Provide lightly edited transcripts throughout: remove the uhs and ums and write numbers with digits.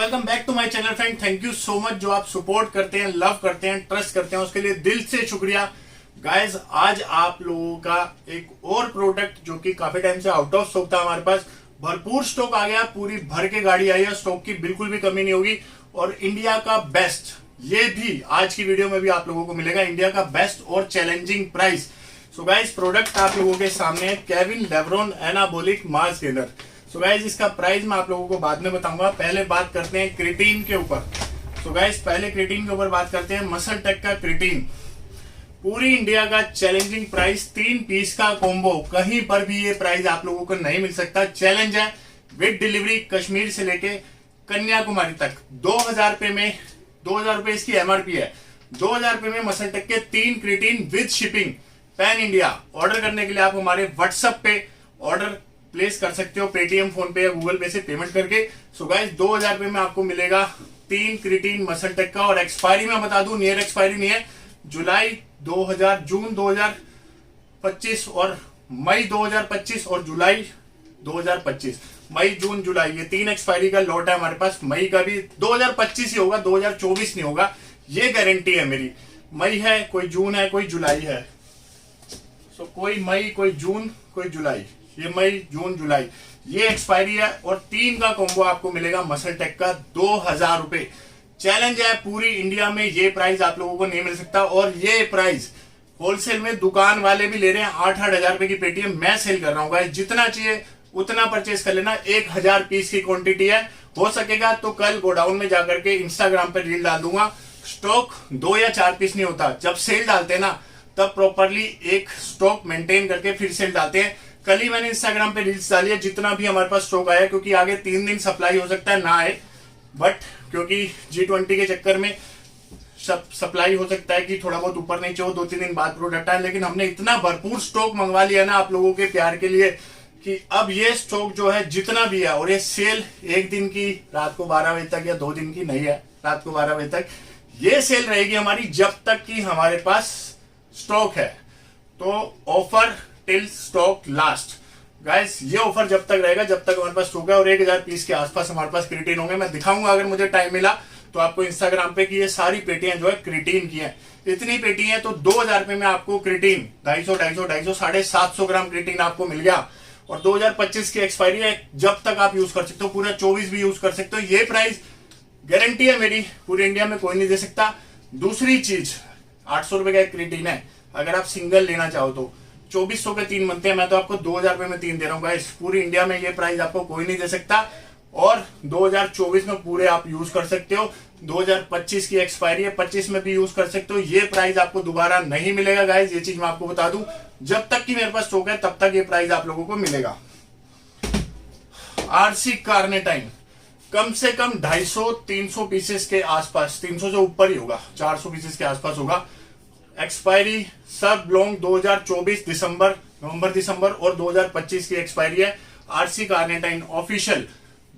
Welcome back to my channel friend. Thank you so much जो आप support करते हैं, लव करते हैं, ट्रस्ट करते हैं, उसके लिए दिल से शुक्रिया गाइज। आज आप लोगों का एक और प्रोडक्ट जो कि काफी टाइम से आउट ऑफ स्टॉक था, हमारे पास भरपूर स्टॉक आ गया, पूरी भर के गाड़ी आई है, स्टॉक की बिल्कुल भी कमी नहीं होगी। और इंडिया का बेस्ट, ये भी आज की वीडियो में भी आप लोगों को मिलेगा, इंडिया का बेस्ट और challenging price. So guys product आप लोगों के सामने है Kevin LeBron anabolic mass gainer. So guys इसका प्राइस मैं आप लोगों को बाद में बताऊंगा, पहले बात करते हैं क्रिटीन के ऊपर। सो गाइज पहले क्रिटीन के ऊपर बात करते हैं। मसल टेक का क्रिटीन पूरी इंडिया का चैलेंजिंग प्राइस, 3 पीस का कॉम्बो, कहीं पर भी ये प्राइस आप लोगों को नहीं मिल सकता। चैलेंज है विद डिलीवरी कश्मीर से लेके कन्याकुमारी तक। 2000 रुपए में, 2000 रुपए इसकी एमआरपी है। 2000 रुपए में मसल टेक के 3 creatine with shipping pan India. Order करने के लिए आप हमारे व्हाट्सएप पे ऑर्डर प्लेस कर सकते हो, पेटीएम, फोन पे या गूगल पे से पेमेंट करके। सो गाइस 2000 रुपए में आपको मिलेगा 3 क्रिटीन मसल टेक का। और एक्सपायरी में बता दूं, नियर एक्सपायरी नहीं है, जुलाई 2000, जून 2025 और मई 2025 और जुलाई 2025। मई, जून, जुलाई, ये 3 एक्सपायरी का लॉट है हमारे पास। मई का भी 2025 ही होगा, 2024 नहीं होगा, ये गारंटी है मेरी। मई है, कोई जून है, कोई जुलाई है। सो कोई मई, कोई जून, कोई जुलाई, ये मई, जून, जुलाई, ये एक्सपायरी है। और 3 का कॉम्बो आपको मिलेगा मसल टेक का 2000 रुपए। चैलेंज है, पूरी इंडिया में ये प्राइस आप लोगों को नहीं मिल सकता। और ये प्राइस होलसेल में दुकान वाले भी ले रहे हैं 8-8 हजार रुपए की पेटीएम, मैं सेल कर रहा हूँ गाइस। जितना चाहिए उतना परचेज कर लेना, 1000 पीस की क्वांटिटी है। हो सकेगा तो कल गोडाउन में जाकर के इंस्टाग्राम पर रील डाल दूंगा। स्टॉक 2 या 4 पीस नहीं होता, जब सेल डालते हैं ना तब प्रॉपरली एक स्टॉक मेंटेन करके फिर सेल डालते हैं। कल ही मैंने इंस्टाग्राम पे रील्स डाली है जितना भी हमारे पास स्टॉक आया, क्योंकि आगे 3 दिन सप्लाई हो सकता है ना आए, बट क्योंकि G20 के चक्कर में सप्लाई हो सकता है कि थोड़ा बहुत ऊपर नीचे हो, 2-3 दिन बाद प्रोडक्ट आए। लेकिन हमने इतना भरपूर स्टॉक मंगवा लिया ना आप लोगों के प्यार के लिए कि अब ये स्टॉक जो है जितना भी है, और ये सेल 1 दिन की रात को 12 बजे तक या 2 दिन की नहीं है, रात को 12 बजे तक ये सेल रहेगी हमारी, जब तक कि हमारे पास स्टॉक है। तो offer till stock last guys, ये ऑफर जब तक रहेगा जब तक हमारे पास स्टॉक है। और 1000 पीस के आसपास हमारे पास क्रिटीन होंगे। मैं दिखाऊंगा अगर मुझे टाइम मिला तो आपको इंस्टाग्राम पे कि ये सारी पेटियां जो है क्रिटीन की हैं। इतनी पेटी है तो 2000 रुपए में आपको क्रिटीन 250, 750 ग्राम क्रिटीन आपको मिल गया। और 2025 की एक्सपायरी है, जब तक आप यूज कर सकते हो, पूरा 24 भी यूज कर सकते हो। ये प्राइस गारंटी है मेरी, पूरी इंडिया में कोई नहीं दे सकता। दूसरी चीज, 800 रुपए का एक क्रिटीन है, अगर आप सिंगल लेना चाहो तो 2400 के 3 बनते हैं। मैं तो आपको 2000 रुपए में 3 दे रहा हूँ गाइस। पूरी इंडिया में ये प्राइस आपको कोई नहीं दे सकता। और 2024 में पूरे आप यूज कर सकते हो। 2025 की एक्सपायरी है, 25 में भी यूज कर सकते हो। ये प्राइस आपको दोबारा नहीं मिलेगा गाइस, ये चीज मैं आपको बता दूं। जब तक कि मेरे पास स्टॉक है तब तक ये प्राइस आप लोगों को मिलेगा। आरसी कार्नेटाइन कम से कम 250-300 पीसेस के आसपास, 300 से ऊपर ही होगा, 400 पीसेस के आसपास होगा। एक्सपायरी सब लॉन्ग 2024 दिसंबर, नवंबर दिसंबर, और 2025 की एक्सपायरी है। RC carnitine official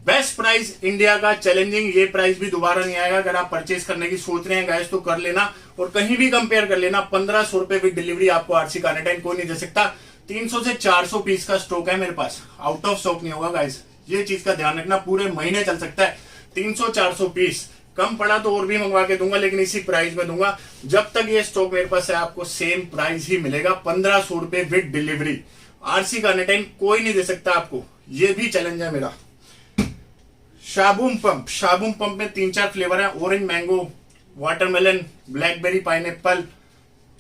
best price India का, चैलेंजिंग। ये प्राइस भी दोबारा नहीं आएगा। अगर आप परचेज करने की सोच रहे हैं गाइस तो कर लेना, और कहीं भी कंपेयर कर लेना। 1500 रुपए विद डिलीवरी आपको आरसी कार्नेटाइन कोई नहीं दे सकता। 300 से 400 पीस का स्टॉक है मेरे पास, आउट ऑफ स्टॉक नहीं होगा गाइस, ये चीज का ध्यान रखना। पूरे महीने चल सकता है। 300-400 पीस, कम पड़ा तो और भी मंगवा के दूंगा, लेकिन इसी प्राइस में दूंगा। जब तक ये स्टॉक मेरे पास है आपको सेम प्राइस ही मिलेगा, 1500 रुपए विद डिलीवरी। आरसी कार्नेटाइन कोई नहीं दे सकता आपको, ये भी चैलेंज है मेरा। शाबूम पंप में 3-4 फ्लेवर है, orange mango, watermelon, blackberry pineapple,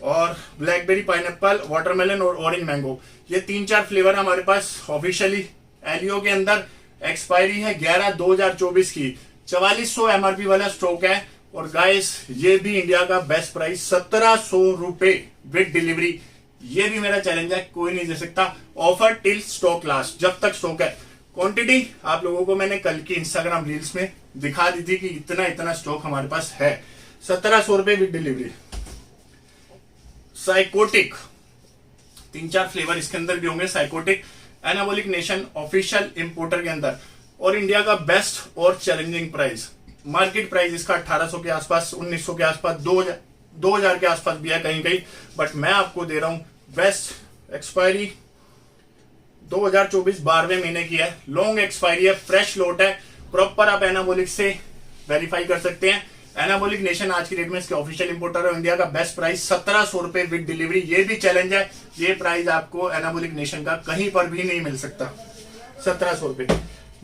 और ब्लैकबेरी पाइनएप्पल, वाटरमेलन और ऑरेंज मैंगो। ये 3-4 फ्लेवर है हमारे पास ऑफिशियली एलियो के अंदर। एक्सपायरी है 11/2024 की, 4400 एमआरपी वाला स्टॉक है। और गाइस ये भी इंडिया का बेस्ट प्राइस, 1700 रुपए विद डिलीवरी। ये भी मेरा चैलेंज है, कोई नहीं दे सकता। ऑफर टिल स्टॉक लास्ट, जब तक स्टॉक है। क्वांटिटी आप लोगों को मैंने कल की इंस्टाग्राम रील्स में दिखा दी थी कि इतना इतना स्टॉक हमारे पास है। 1700 रुपए विद डिलीवरी। साइकोटिक 3-4 फ्लेवर इसके अंदर भी होंगे। Psychotic anabolic nation official importer के अंदर, और इंडिया का बेस्ट और चैलेंजिंग प्राइस। मार्केट प्राइस इसका 1800 के आसपास, 1900 के आसपास, 2000 के आसपास भी है कहीं कहीं, बट मैं आपको दे रहा हूं बेस्ट। एक्सपायरी 2024 12वें महीने की है, लॉन्ग एक्सपायरी है, फ्रेश लोट है। प्रॉपर आप एनाबॉलिक से वेरीफाई कर सकते हैं। एनाबॉलिक नेशन आज की डेट में इसके ऑफिशियल इंपोर्टर है। इंडिया का बेस्ट प्राइस 1700 रुपए विद डिलीवरी, ये भी चैलेंज है। ये प्राइस आपको एनाबॉलिक नेशन का कहीं पर भी नहीं मिल सकता, 1700 रुपए।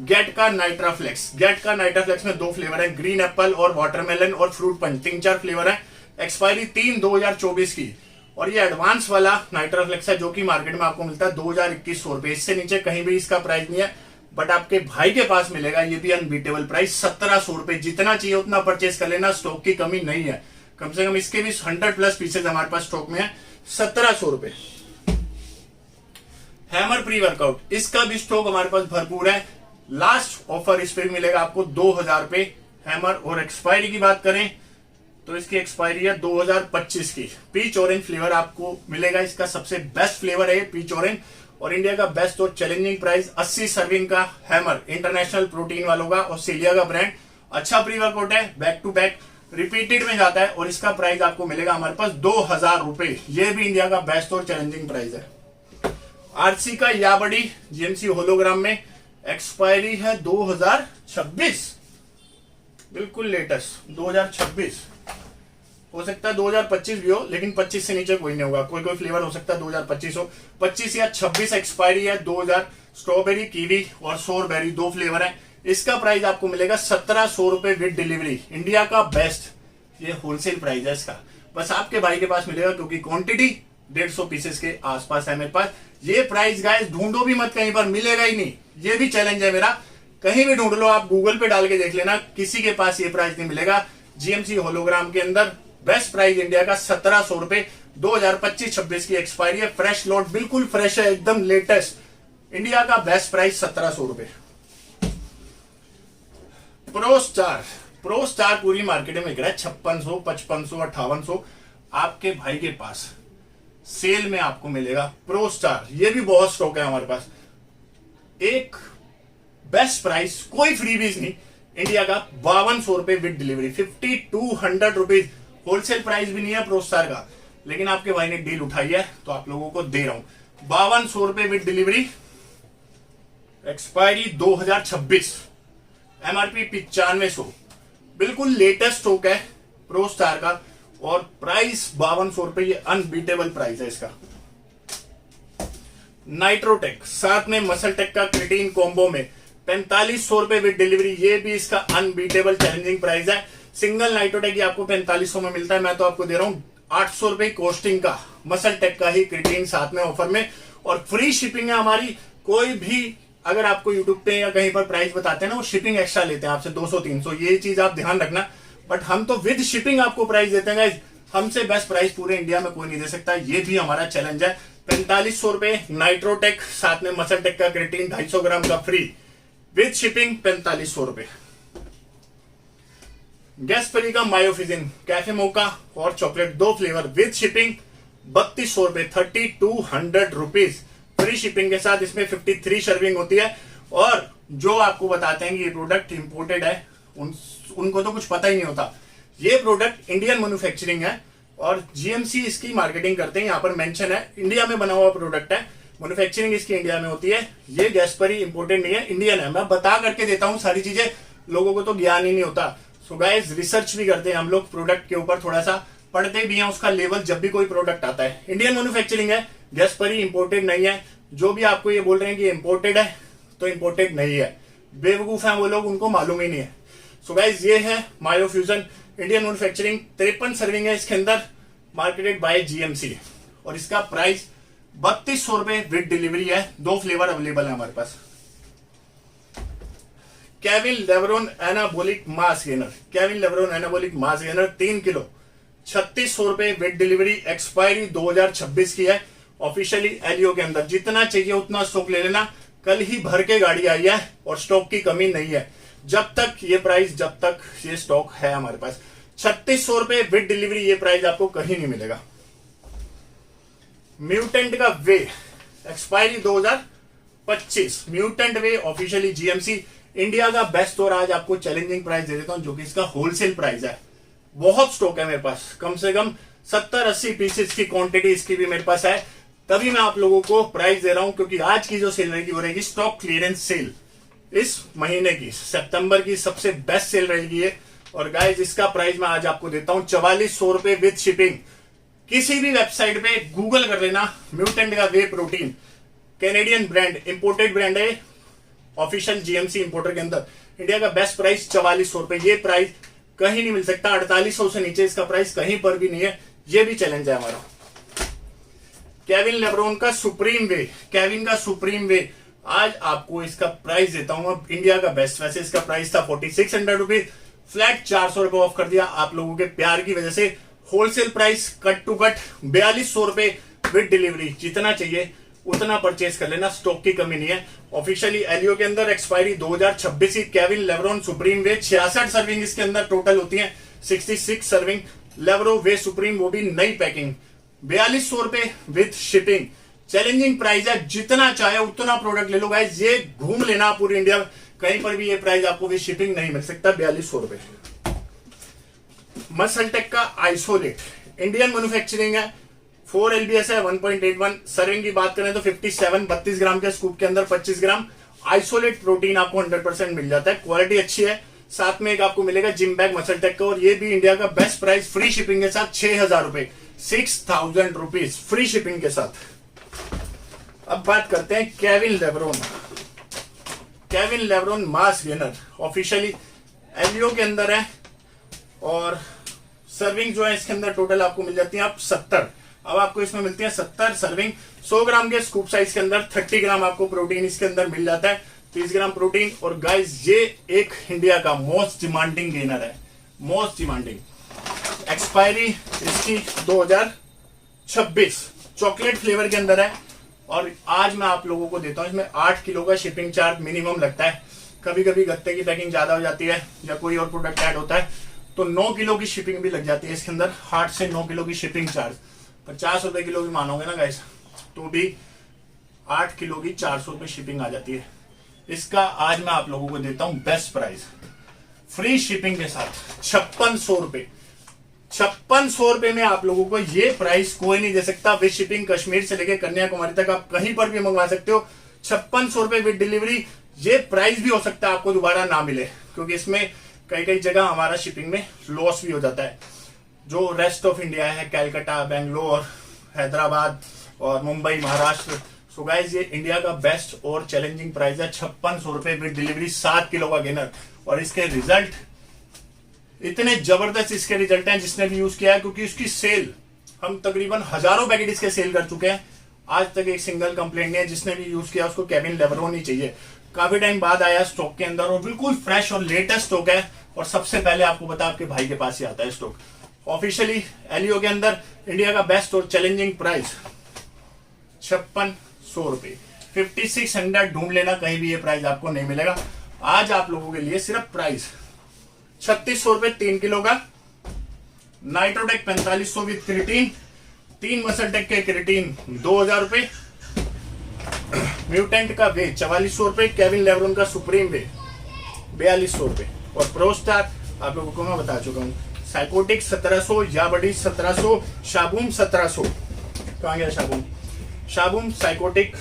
गेट का नाइट्रा फ्लेक्स, गेट का नाइट्रा फ्लेक्स में 2 फ्लेवर है, ग्रीन एप्पल और वाटरमेलन और फ्रूट पंच, 3-4 फ्लेवर है। एक्सपायरी 3/2024 की, और ये एडवांस वाला नाइट्रा फ्लेक्स है जो कि मार्केट में आपको मिलता है 2021 रुपए। इससे नीचे कहीं भी इसका प्राइस नहीं है, बट आपके भाई के पास मिलेगा। ये भी अनबीटेबल प्राइस 1700 रुपए। जितना चाहिए उतना परचेस कर लेना, स्टॉक की कमी नहीं है। कम से कम इसके भी 100+ पीसेज हमारे पास स्टॉक में है। 1700 रुपए। हैमर प्री वर्कआउट, इसका भी स्टॉक हमारे पास भरपूर है। लास्ट ऑफर इस पे भी मिलेगा आपको 2000 रुपए हैमर। और एक्सपायरी की बात करें तो इसकी एक्सपायरी है 2025 की। पीच ऑरेंज फ्लेवर आपको मिलेगा, इसका सबसे बेस्ट फ्लेवर है पीच ऑरेंज। और इंडिया का बेस्ट और चैलेंजिंग प्राइस 80 सर्विंग का हैमर, इंटरनेशनल प्रोटीन वालों का, ऑस्ट्रेलिया का ब्रांड। अच्छा प्री वर्कआउट है, बैक टू बैक रिपीटेड में जाता है। और इसका प्राइस आपको मिलेगा हमारे पास 2000 रुपए। ये भी इंडिया का बेस्ट और चैलेंजिंग प्राइस है। आरसी का या बड़ी जीएमसी होलोग्राम में एक्सपायरी है 2026, बिल्कुल लेटेस्ट 2026। हो सकता है 2025 भी हो, लेकिन 25 से नीचे कोई नहीं होगा। कोई कोई फ्लेवर हो सकता है 2025 हो, 25 या 26 एक्सपायरी है। 2000 स्ट्रॉबेरी, कीवी और सोरबेरी 2 फ्लेवर है। इसका प्राइस आपको मिलेगा 1700 रुपए विद डिलीवरी। इंडिया का बेस्ट, ये होलसेल प्राइस है इसका। बस आपके भाई के पास मिलेगा क्योंकि क्वांटिटी 150 पीसेस के आसपास है मेरे पास। ये प्राइस गाइस ढूंढो भी मत, कहीं पर मिलेगा ही नहीं। ये भी चैलेंज है मेरा, कहीं भी ढूंढ लो, आप गूगल पे डाल के देख लेना, किसी के पास ये प्राइस नहीं मिलेगा। जीएमसी होलोग्राम के अंदर बेस्ट प्राइस इंडिया का 1700 रुपए। 2025-26 की एक्सपायरी है। फ्रेश लॉट, बिल्कुल फ्रेश है, एकदम लेटेस्ट। इंडिया का बेस्ट प्राइस 1700 रुपए। प्रो स्टार पूरी मार्केट में बिक रहा है 5600, 5500, 5800। आपके भाई के पास सेल में आपको मिलेगा प्रो स्टार। ये भी बहुत स्टॉक है हमारे पास। एक बेस्ट प्राइस, कोई फ्रीबीज नहीं, इंडिया का 5200 रुपए with delivery, 5200 rupees. Wholesale price भी नहीं है प्रो स्टार का, लेकिन आपके भाई ने डील उठाई है तो आप लोगों को दे रहा हूं 5200 रुपए विद डिलीवरी। एक्सपायरी 2026, एमआरपी 9500, बिल्कुल लेटेस्ट स्टॉक है प्रो स्टार का। और प्राइस 5200 रुपए, ये अनबीटेबल प्राइस है इसका। नाइट्रोटेक साथ में मसल टेक का क्रिटीन कॉम्बो में 4500 रुपए विद डिलीवरी। ये भी इसका अनबीटेबल चैलेंजिंग प्राइस है। सिंगल नाइट्रोटेक ही आपको 4500 में मिलता है, मैं तो आपको दे रहा हूं 800 रुपए कॉस्टिंग का मसल टेक का ही क्रिटीन साथ में ऑफर में। और फ्री शिपिंग है हमारी। कोई भी अगर आपको यूट्यूब पे या कहीं पर प्राइस बताते हैं ना, वो शिपिंग एक्स्ट्रा लेते हैं आपसे 200-300, ये चीज आप ध्यान रखना। बट हम तो विद शिपिंग आपको प्राइस देते हैं गाइस। हमसे बेस्ट प्राइस पूरे इंडिया में कोई नहीं दे सकता, ये भी हमारा चैलेंज है। 4500 रुपए नाइट्रोटेक साथ में मसल टेक का क्रिटीन 250 ग्राम का फ्री विद शिपिंग 4500 रुपए। गैस्परी का मायोफिजिन कैफे मोका और चॉकलेट 2 फ्लेवर विद शिपिंग 3200 रुपए, 3200 रुपीज फ्री शिपिंग के साथ। इसमें 53 सर्विंग होती है। और जो आपको बताते हैं कि ये प्रोडक्ट इंपोर्टेड है, उनको तो कुछ पता ही नहीं होता। ये प्रोडक्ट इंडियन मैन्युफैक्चरिंग है और जीएमसी इसकी मार्केटिंग करते हैं। यहाँ पर मेंशन है इंडिया में बना हुआ प्रोडक्ट है, मैन्युफैक्चरिंग इसकी इंडिया में होती है। ये गैस्परी इंपोर्टेड नहीं है, इंडियन है। मैं बता करके देता हूँ सारी चीजें, लोगों को तो ज्ञान ही नहीं होता। सो गाइस, रिसर्च भी करते हैं हम लोग प्रोडक्ट के ऊपर, थोड़ा सा पढ़ते भी हैं उसका लेवल जब भी कोई प्रोडक्ट आता है। इंडियन मैन्युफैक्चरिंग है, गैस्परी इंपोर्टेड नहीं है। जो भी आपको ये बोल रहे हैं कि इंपोर्टेड है, तो इंपोर्टेड नहीं है। बेवकूफ हैं वो लोग, उनको मालूम ही नहीं है। सो गाइस, ये है मायोफ्यूजन इंडियन मैन्युफैक्चरिंग। 53 सर्विंग है इसके अंदर, मार्केटेड बाय जीएमसी। और इसका प्राइस 3200 रुपए विद डिलीवरी है। 2 फ्लेवर अवेलेबल है हमारे पास। Kevin Lebron anabolic mass gainer, Kevin Lebron anabolic mass gainer 3 kilo 3600 रुपए विद डिलीवरी। एक्सपायरी 2026 की है। ऑफिशियली एलियो के अंदर जितना चाहिए उतना स्टॉक ले लेना। कल ही भर के गाड़ी आई है और स्टॉक की कमी नहीं है। जब तक ये प्राइस, जब तक ये स्टॉक है हमारे पास, 3600 रुपए विद डिलीवरी, ये प्राइस आपको कहीं नहीं मिलेगा। म्यूटेंट का वे, एक्सपायरी 2025। म्यूटेंट वे ऑफिशियली जीएमसी, इंडिया का बेस्ट। और आज आपको चैलेंजिंग प्राइस दे देता हूं, जो कि इसका होलसेल प्राइस है। बहुत स्टॉक है मेरे पास, कम से कम 70-80 पीसेस की क्वांटिटी इसकी भी मेरे पास है। तभी मैं आप लोगों को प्राइस दे रहा हूं, क्योंकि आज की जो सेल रहेगी वो रहेगी स्टॉक क्लियरेंस सेल। इस महीने की सितंबर की सबसे बेस्ट सेल रहेगी ये। और गाइज इसका प्राइस मैं आज आपको देता हूं 4400 रुपए विद शिपिंग। किसी भी वेबसाइट पे गूगल कर लेना, म्यूटेंट का whey protein, Canadian brand, imported brand है, ऑफिशियल जीएमसी इंपोर्टर के अंदर, इंडिया का बेस्ट प्राइस 4400 रुपए। ये प्राइस कहीं नहीं मिल सकता, 4800 से नीचे इसका प्राइस कहीं पर भी नहीं है। ये भी चैलेंज है हमारा। केविन लेब्रोन का सुप्रीम वे, केविन का सुप्रीम वे, आज आपको इसका प्राइस देता हूं अब इंडिया का बेस्ट। वैसे इसका प्राइस था 4600 रुपीज, फ्लैट 400 रुपए ऑफ कर दिया आप लोगों के प्यार की वजह से। Wholesale price cut to cut 4200 रुपए विद डिलीवरी। जितना चाहिए उतना परचेज कर लेना, स्टॉक की कमी नहीं है। ऑफिशियली एलियो के अंदर एक्सपायरी 2026 की। केविन लेब्रोन सुप्रीम वे 66 सर्विंग इसके अंदर टोटल होती है, 66 सर्विंग लेब्रो वे सुप्रीम, वो भी नई पैकिंग, 4200 रुपए विद शिपिंग। चैलेंजिंग प्राइस है, जितना चाहे उतना प्रोडक्ट ले लो गाइस। ये घूम लेना पूरी इंडिया में, कहीं पर भी ये प्राइस आपको विद शिपिंग नहीं मिल सकता, 4200 रुपए। मसलटेक का आइसोलेट, इंडियन मैन्युफैक्चरिंग है, 4 LBS है, 1.81। सर्विंग की बात करें तो 57, 32 ग्राम के स्कूप के अंदर 25 ग्राम आइसोलेट प्रोटीन आपको 100% मिल जाता है। क्वालिटी अच्छी है। साथ में एक आपको मिलेगा जिम बैग मसलटेक का, और ये भी इंडिया का बेस्ट प्राइस फ्री शिपिंग के साथ 6000 रुपए, 6000 रुपीज फ्री शिपिंग के साथ। अब बात करते हैं Kevin Lebron. Kevin Lebron mass gainer officially एलियो के अंदर है, और सर्विंग जो है इसके अंदर टोटल आपको मिल जाती है आप 70। अब आपको इसमें मिलती है 70 सर्विंग, 100 ग्राम के स्कूप साइज के अंदर, 30 ग्राम आपको प्रोटीन इसके अंदर मिल जाता है, 30 ग्राम प्रोटीन। और गाइस ये एक इंडिया का मोस्ट डिमांडिंग गेनर है, मोस्ट डिमांडिंग। एक्सपायरी इसकी 2026, चॉकलेट फ्लेवर के अंदर है, और आज मैं आप लोगों को देता हूं इसमें 8 किलो का शिपिंग चार्ज मिनिमम लगता है। कभी कभी गत्ते की पैकिंग ज्यादा हो जाती है या कोई और प्रोडक्ट ऐड होता है तो 9 किलो की शिपिंग भी लग जाती है इसके अंदर, 8 से 9 किलो की शिपिंग चार्ज। 50 रुपए किलो भी मानोगे ना गाइस, तो भी 8 किलो की 400 रुपए शिपिंग आ जाती है। इसका आज मैं आप लोगों को देता हूं बेस्ट प्राइस फ्री शिपिंग के साथ 5600 रुपए। 5600 रुपए में आप लोगों को ये प्राइस कोई नहीं दे सकता विद शिपिंग। कश्मीर से लेकर कन्याकुमारी तक आप कहीं पर भी मंगवा सकते हो, 5600 रुपए विद डिलीवरी। ये प्राइस भी हो सकता है आपको दोबारा ना मिले, क्योंकि इसमें कई कई जगह हमारा शिपिंग में लॉस भी हो जाता है। जो रेस्ट ऑफ इंडिया है, कैलकाटा, बेंगलोर, हैदराबाद और मुंबई, महाराष्ट्र। सो गाइस ये इंडिया का बेस्ट और चैलेंजिंग प्राइस है 5600 रुपए विद डिलीवरी, 7 किलो का गेनर। और इसके रिजल्ट इतने जबरदस्त इसके रिजल्ट हैं जिसने भी यूज किया है, क्योंकि उसकी सेल हम तकरीबन हजारों पैकेट इसके सेल कर चुके हैं। आज तक एक सिंगल कंप्लेंट नहीं है, जिसने भी यूज किया उसको केविन लेब्रोन ही चाहिए। काफी टाइम बाद आया स्टॉक के अंदर, और बिल्कुल फ्रेश और लेटेस्ट स्टॉक है, और सबसे पहले आपको पता आपके भाई के पास ही आता है स्टॉक। ऑफिशियली एलियो के अंदर इंडिया का बेस्ट और चैलेंजिंग प्राइस 5600 रुपए, 5600 ढूंढ लेना, कहीं भी ये प्राइस आपको नहीं मिलेगा। आज आप लोगों के लिए सिर्फ प्राइस 3600 रुपए 3 किलो का, नाइट्रोटेक 4500 विद क्रिएटिन, 3 मसलटेक के क्रिएटिन 2000 रुपए, म्यूटेंट का वे 4400 रुपए, केविन लेब्रोन का सुप्रीम वे 4200 रुपए, और प्रोस्टार आप लोगों को मैं बता चुका हूं। साइकोटिक 1700, याबडी 1700, शाबूम 1700। कहां गया शाबूम? शाबूम, साइकोटिक,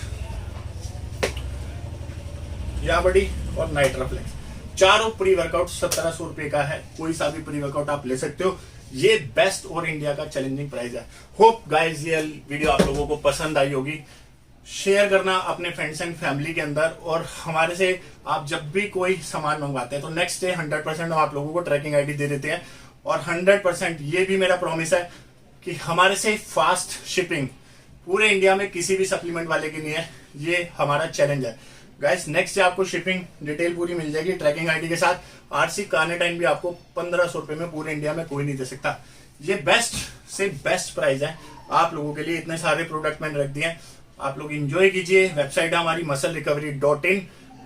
याबडी और नाइट्राफ्लेक्स, चारों प्री वर्कआउट 1700 रुपए का है। कोई सा भी प्री वर्कआउट आप ले सकते हो। ये बेस्ट और इंडिया का चैलेंजिंग प्राइस है। होप गाइस ये वीडियो आप लोगों को पसंद आई होगी। शेयर करना अपने फ्रेंड्स एंड फैमिली के अंदर, और हमारे से आप जब भी कोई सामान मंगवाते हैं तो नेक्स्ट डे 100% हम आप लोगों को ट्रैकिंग आईडी दे देते हैं, और 100% ये भी मेरा प्रॉमिस है कि हमारे से फास्ट शिपिंग पूरे इंडिया में किसी भी सप्लीमेंट वाले की नहीं है। ये हमारा चैलेंज है गाइस। नेक्स्ट डे आपको शिपिंग डिटेल पूरी मिल जाएगी ट्रैकिंग आईडी के साथ। आरसी कार्नेटाइन भी आपको 1500 रुपए में पूरे इंडिया में कोई नहीं दे सकता। ये बेस्ट से बेस्ट प्राइस है आप लोगों के लिए। इतने सारे प्रोडक्ट मैंने रख दिए हैं, आप लोग एंजॉय कीजिए। वेबसाइट है हमारी musclerecovery.in,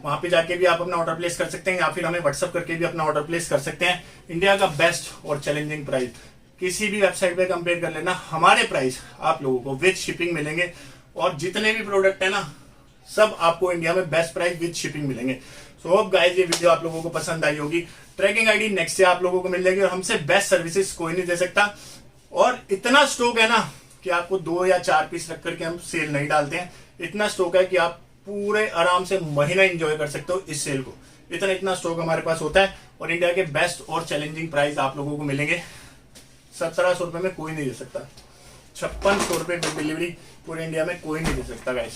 वहां पे जाके भी आप अपना ऑर्डर प्लेस कर सकते हैं, या फिर हमें व्हाट्सअप करके भी अपना ऑर्डर प्लेस कर सकते हैं। इंडिया का बेस्ट और चैलेंजिंग प्राइस किसी भी वेबसाइट पे कंपेयर कर लेना, हमारे प्राइस आप लोगों को विद शिपिंग मिलेंगे। और जितने भी प्रोडक्ट है ना, सब आपको इंडिया में बेस्ट प्राइस विद शिपिंग मिलेंगे। सो होप गाइस ये वीडियो आप लोगों को पसंद आई होगी। ट्रैकिंग आईडी नेक्स्ट से आप लोगों को मिल जाएगी, और हमसे बेस्ट सर्विसेज कोई नहीं दे सकता। और इतना स्टॉक है ना कि आपको 2 या 4 पीस रख करके हम सेल नहीं डालते हैं। इतना स्टॉक है कि आप पूरे आराम से महीना एंजॉय कर सकते हो इस सेल को। इतना स्टॉक हमारे पास होता है और इंडिया के बेस्ट और चैलेंजिंग प्राइस आप लोगों को मिलेंगे। 1700 रुपए में कोई नहीं दे सकता, 5600 रुपए डिलीवरी पूरे इंडिया में कोई नहीं दे सकता गाइस।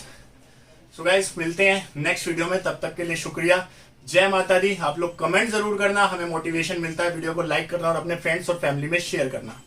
सो गाइस मिलते हैं नेक्स्ट वीडियो में, तब तक के लिए शुक्रिया, जय माता दी। आप लोग कमेंट जरूर करना, हमें मोटिवेशन मिलता है। वीडियो को लाइक करना और अपने फ्रेंड्स और फैमिली में शेयर करना।